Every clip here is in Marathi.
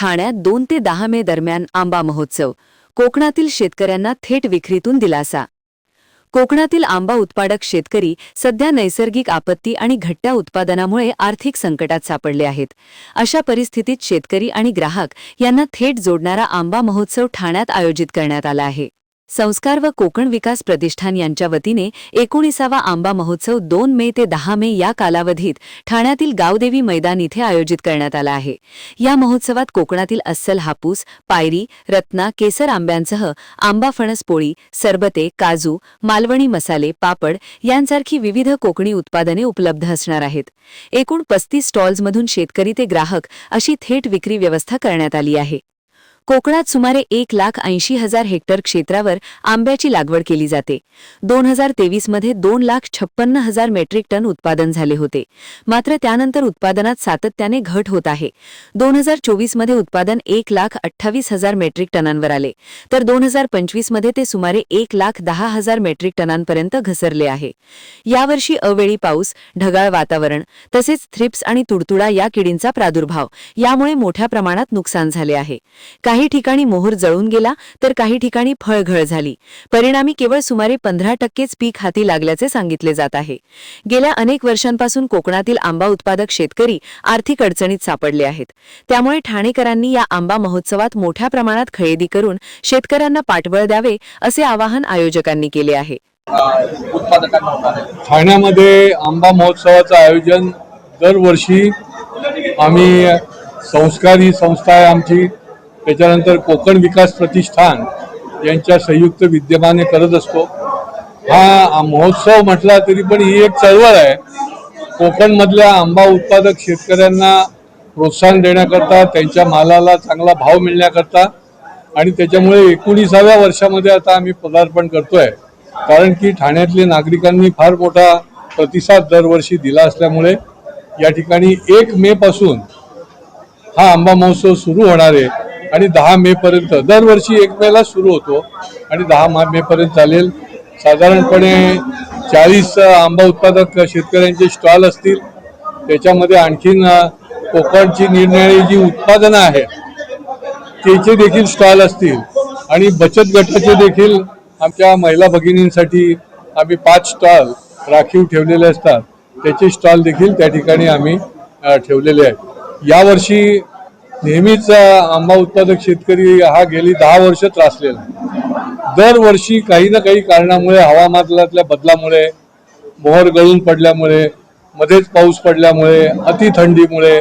ठाण्यात 2 ते 10 मे दरम्यान आंबा महोत्सव, कोकणातील शेतकऱ्यांना थेट विक्रीतून दिलासा। कोकणातील आंबा उत्पादक शेतकरी सध्या नैसर्गिक आपत्ती आणि घट्ट्या उत्पादनामुळे आर्थिक संकटात सापडले आहेत। अशा परिस्थितीत शेतकरी आणि ग्राहक यांना थेट जोडणारा आंबा महोत्सव ठाण्यात आयोजित करण्यात आला आहे। संस्कार व कोकण विकास प्रतिष्ठान यांच्या वतीने 19वा आंबा महोत्सव 2 मे ते 10 मे या कालावधीत ठाण्यातील गावदेवी मैदान इथे आयोजित करण्यात आला आहे। या महोत्सवात कोकणातील अस्सल हापूस, पायरी, रत्ना, केसर आंब्यांसह आंबा फणस पोळी, सरबते, काजू, मालवणी मसाले, पापड यांसारखी विविध कोकणी उत्पादने उपलब्ध असणार आहेत। एकूण 35 स्टॉल्समधून शेतकरी ते ग्राहक अशी थेट विक्री व्यवस्था करण्यात आली आहे। कोकणात सुमारे 1,80,000 हेक्टर क्षेत्रावर आंब्याची लागवड केली जाते। 2023 मध्ये 2,56,000 मेट्रिक टन उत्पादन झाले होते, मात्र त्यानंतर उत्पादनात सातत्याने घट होत आहे। 2024 मध्ये उत्पादन 1,28,000 मेट्रिक टनांवर आले, तर 2025 मध्ये ते सुमारे 1,10,000 मेट्रिक टनांपर्यंत घसरले आहे। यावर्षी अवेळी पाऊस, ढगाळ वातावरण तसेच थ्रिप्स आणि तुडतुडा या किडींचा प्रादुर्भाव यामुळे मोठ्या प्रमाणात नुकसान झाले आहे। काही ठिकाणी मोहर जळून गेला, तर काही ठिकाणी फळघळ झाली। परिणामी केवळ सुमारे 15%च पीक हाती लागल्याचे सांगितले जात आहे। गेल्या अनेक वर्षांपासून कोकणातील आंबा उत्पादक शेतकरी आर्थिक अडचणीत सापडले आहेत। त्यामुळे ठाणेकरांनी या आंबा महोत्सवात मोठ्या प्रमाणात खरेदी करून शेतकऱ्यांना पाठबळ द्यावे असे आवाहन आयोजकांनी केले आहे। ठाण्यामध्ये आंबा महोत्सवाचं आयोजन दरवर्षी आम्ही संस्कार ही संस्था आहे आमची, त्याच्यानंतर कोकण विकास प्रतिष्ठान यांच्या संयुक्त विद्यमाने करत असतो। हा महोत्सव म्हटला तरी पण ही एक चळवळ आहे। कोकणमधल्या आंबा उत्पादक शेतकऱ्यांना प्रोत्साहन देण्याकरता, त्यांच्या मालाला चांगला भाव मिळण्याकरता आणि त्याच्यामुळे 19व्या वर्षामध्ये आता आम्ही पदार्पण करतोय। कारण की ठाण्यातल्या नागरिकांनी फार मोठा प्रतिसाद दरवर्षी दिला असल्यामुळे या ठिकाणी 1 मे पासून हा आंबा महोत्सव सुरू होणार आहे आणि 10 मे पर्यंत, दरवर्षी 1 मेला सुरू होतो आणि 10 मे पर्यंत चालेल। साधारणपणे 40 आंबा उत्पादक शेतकऱ्यांचे स्टॉल असतील। त्याच्यामध्ये आणखीन कोकणची निरनिराळी जी उत्पादनं आहेत त्याचे देखील स्टॉल असतील आणि बचत गटाचे देखील आमच्या महिला भगिनींसाठी आम्ही 5 स्टॉल राखीव ठेवलेले असतात, त्याचे स्टॉल देखील त्या ठिकाणी आम्ही ठेवलेले आहेत। यावर्षी नेहमीच आंबा उत्पादक शेतकरी हा गेली 10 वर्ष त्रासलेला। दरवर्षी काही ना काही कारणामुळे, हवामानातल्या बदलामुळे, मोहर गळून पडल्यामुळे, मध्येच पाऊस पडल्यामुळे, अति थंडीमुळे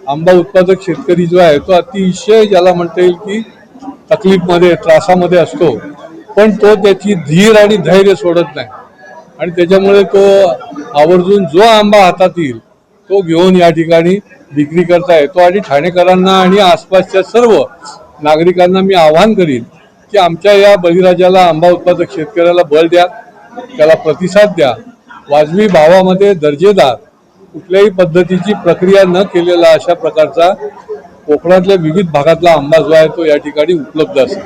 आंबा उत्पादक शेतकरी जो आहे तो अतिशय ज्याला म्हणता येईल की तकलीफमध्ये, त्रासामध्ये असतो, पण तो त्याची धीर आणि धैर्य सोडत नाही आणि त्याच्यामुळे तो आवर्जून जो आंबा हातात येईल तो घेऊन या ठिकाणी विक्री करता येतो। आणि ठाणेकरांना आणि आसपासच्या सर्व नागरिकांना मी आवाहन करीन की आमच्या या बळीराजाला, आंबा उत्पादक शेतकऱ्याला बळ द्या, त्याला प्रतिसाद द्या। वाजवी भावामध्ये दर्जेदार, कुठल्याही पद्धतीची प्रक्रिया न केलेला अशा प्रकारचा कोकणातल्या विविध भागातला आंबा जो आहे तो या ठिकाणी उपलब्ध असेल।